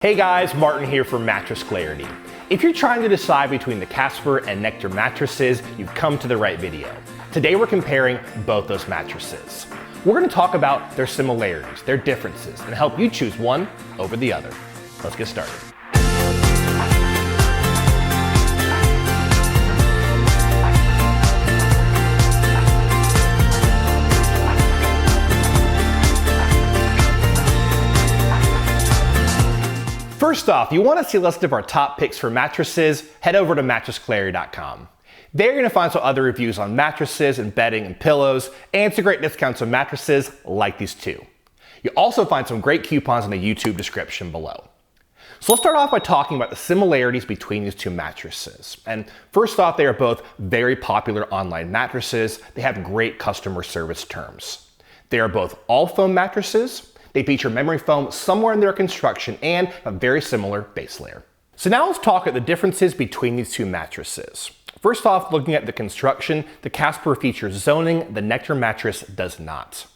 Hey guys, Martin here for Mattress Clarity. If you're trying to decide between the Casper and Nectar mattresses, you've come to the right video. Today we're comparing both those mattresses. We're going to talk about their similarities, their differences, and help you choose one over the other. Let's get started. First off, you want to see a list of our top picks for mattresses, head over to mattressclarity.com. There you're going to find some other reviews on mattresses and bedding and pillows, and some great discounts on mattresses like these two. You'll also find some great coupons in the YouTube description below. So let's start off by talking about the similarities between these two mattresses. And first off, they are both very popular online mattresses. They have great customer service terms. They are both all foam mattresses. They feature memory foam somewhere in their construction and a very similar base layer. So now let's talk about the differences between these two mattresses. First off, looking at the construction, the Casper features zoning, the Nectar mattress does not.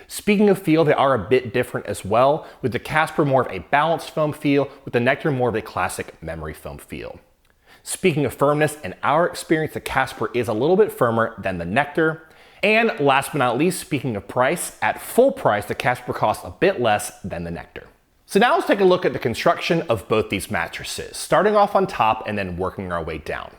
Speaking of feel, they are a bit different as well, with the Casper more of a balanced foam feel, with the Nectar more of a classic memory foam feel. Speaking of firmness, in our experience, the Casper is a little bit firmer than the Nectar. And last but not least, speaking of price, at full price, the Casper costs a bit less than the Nectar. So now let's take a look at the construction of both these mattresses, starting off on top and then working our way down.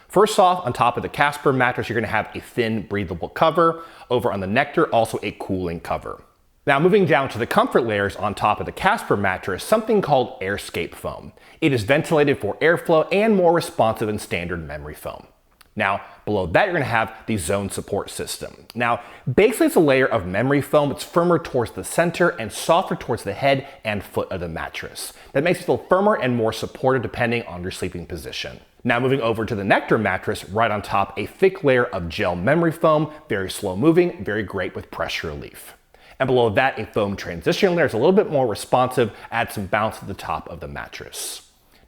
First off, on top of the Casper mattress, you're going to have a thin, breathable cover. Over on the Nectar, also a cooling cover. Now moving down to the comfort layers on top of the Casper mattress, something called AirScape foam. It is ventilated for airflow and more responsive than standard memory foam. Now, below that, you're going to have the zone support system. Now, basically it's a layer of memory foam. It's firmer towards the center and softer towards the head and foot of the mattress. That makes it feel firmer and more supported depending on your sleeping position. Now, moving over to the Nectar mattress, right on top, a thick layer of gel memory foam, very slow moving, very great with pressure relief. And below that, a foam transition layer is a little bit more responsive, adds some bounce to the top of the mattress.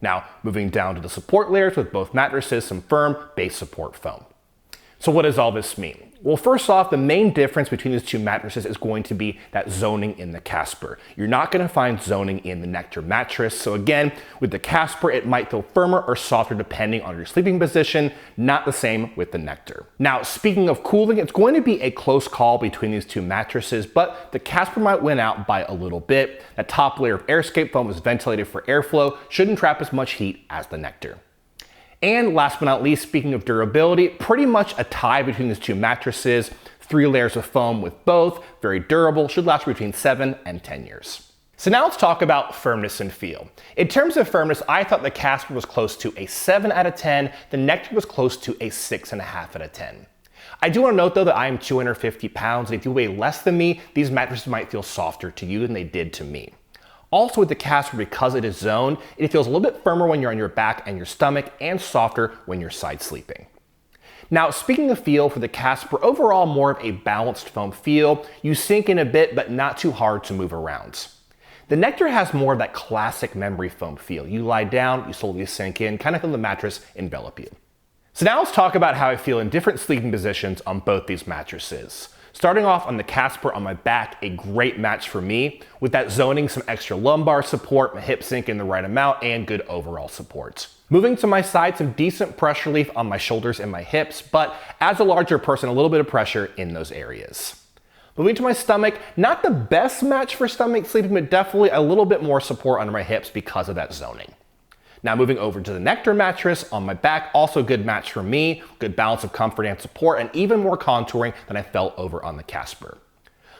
Now, moving down to the support layers with both mattresses, some firm base support foam. So what does all this mean? Well, first off, the main difference between these two mattresses is going to be that zoning in the Casper. You're not going to find zoning in the Nectar mattress. So again, with the Casper, it might feel firmer or softer depending on your sleeping position, not the same with the Nectar. Now, speaking of cooling, it's going to be a close call between these two mattresses, but the Casper might win out by a little bit. That top layer of AirScape foam is ventilated for airflow, shouldn't trap as much heat as the Nectar. And last but not least, speaking of durability, pretty much a tie between these two mattresses. 3 layers of foam with both, very durable, should last between 7 and 10 years. So now let's talk about firmness and feel. In terms of firmness, I thought the Casper was close to a 7 out of 10, the Nectar was close to a 6.5 out of 10. I do want to note though that I am 250 pounds, and if you weigh less than me, these mattresses might feel softer to you than they did to me. Also with the Casper, because it is zoned, it feels a little bit firmer when you're on your back and your stomach and softer when you're side sleeping. Now, speaking of feel for the Casper, overall more of a balanced foam feel. You sink in a bit, but not too hard to move around. The Nectar has more of that classic memory foam feel. You lie down, you slowly sink in, kind of feel the mattress envelop you. So now let's talk about how I feel in different sleeping positions on both these mattresses. Starting off on the Casper on my back, a great match for me. With that zoning, some extra lumbar support, my hips sink in the right amount, and good overall support. Moving to my side, some decent pressure relief on my shoulders and my hips, but as a larger person, a little bit of pressure in those areas. Moving to my stomach, not the best match for stomach sleeping, but definitely a little bit more support under my hips because of that zoning. Now moving over to the Nectar mattress on my back, also good match for me, good balance of comfort and support, and even more contouring than I felt over on the Casper.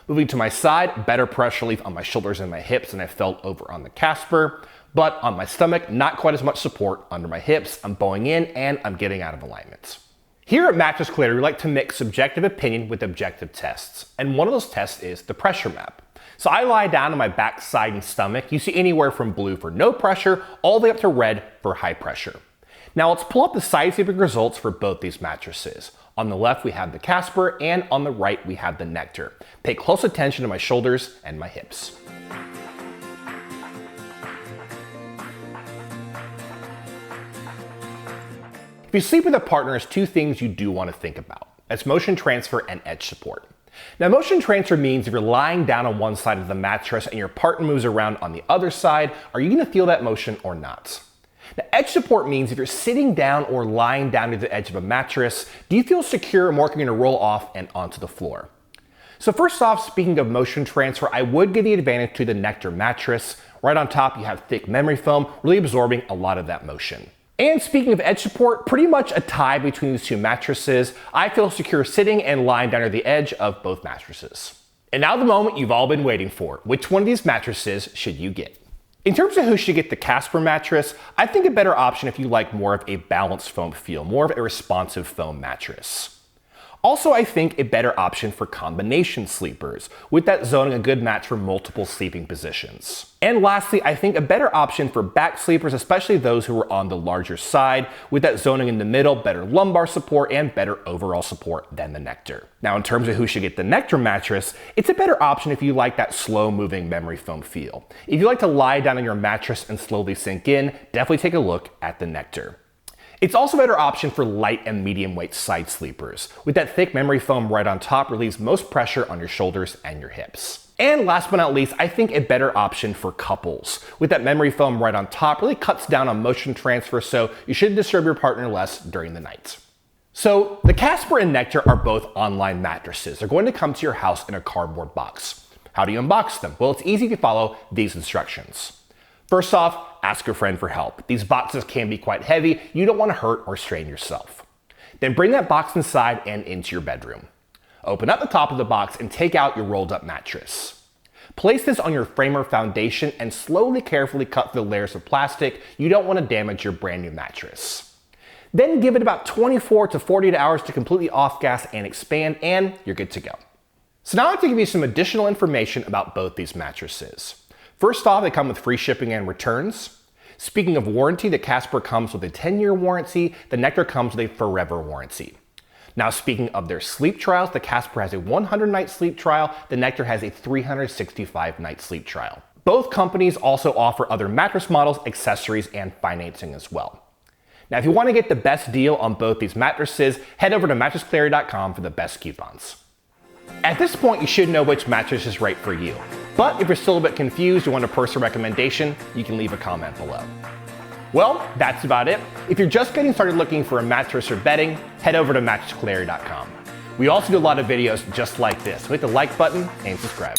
Moving to my side, better pressure relief on my shoulders and my hips than I felt over on the Casper, but on my stomach, not quite as much support under my hips. I'm bowing in and I'm getting out of alignment. Here at Mattress Clarity, we like to mix subjective opinion with objective tests, and one of those tests is the pressure map. So I lie down on my back, side, and stomach. You see anywhere from blue for no pressure, all the way up to red for high pressure. Now let's pull up the side sleeping results for both these mattresses. On the left, we have the Casper, and on the right, we have the Nectar. Pay close attention to my shoulders and my hips. If you sleep with a partner, there's 2 things you do want to think about. That's motion transfer and edge support. Now, motion transfer means if you're lying down on one side of the mattress and your partner moves around on the other side, are you going to feel that motion or not? Now, edge support means if you're sitting down or lying down to the edge of a mattress, do you feel secure and more likely to roll off and onto the floor? So first off, speaking of motion transfer, I would give the advantage to the Nectar mattress. Right on top, you have thick memory foam, really absorbing a lot of that motion. And speaking of edge support, pretty much a tie between these two mattresses. I feel secure sitting and lying down near the edge of both mattresses. And now the moment you've all been waiting for. Which one of these mattresses should you get? In terms of who should get the Casper mattress, I think a better option if you like more of a balanced foam feel, more of a responsive foam mattress. Also, I think a better option for combination sleepers, with that zoning a good match for multiple sleeping positions. And lastly, I think a better option for back sleepers, especially those who are on the larger side, with that zoning in the middle, better lumbar support and better overall support than the Nectar. Now, in terms of who should get the Nectar mattress, it's a better option if you like that slow moving memory foam feel. If you like to lie down on your mattress and slowly sink in, definitely take a look at the Nectar. It's also a better option for light and medium weight side sleepers, with that thick memory foam right on top relieves most pressure on your shoulders and your hips. And last but not least, I think a better option for couples, with that memory foam right on top really cuts down on motion transfer, so you should disturb your partner less during the night. So the Casper and Nectar are both online mattresses. They're going to come to your house in a cardboard box. How do you unbox them? Well, it's easy to follow these instructions. First off, ask a friend for help. These boxes can be quite heavy. You don't want to hurt or strain yourself. Then bring that box inside and into your bedroom. Open up the top of the box and take out your rolled up mattress. Place this on your frame or foundation and slowly, carefully cut through the layers of plastic. You don't want to damage your brand new mattress. Then give it about 24 to 48 hours to completely off gas and expand, and you're good to go. So now I'd like to give you some additional information about both these mattresses. First off, they come with free shipping and returns. Speaking of warranty, the Casper comes with a 10-year warranty. The Nectar comes with a forever warranty. Now, speaking of their sleep trials, the Casper has a 100-night sleep trial. The Nectar has a 365-night sleep trial. Both companies also offer other mattress models, accessories, and financing as well. Now, if you want to get the best deal on both these mattresses, head over to mattressclarity.com for the best coupons. At this point, you should know which mattress is right for you. But if you're still a bit confused, you want a personal recommendation, you can leave a comment below. Well, that's about it. If you're just getting started looking for a mattress or bedding, head over to mattressclarity.com. We also do a lot of videos just like this. Hit the like button and subscribe.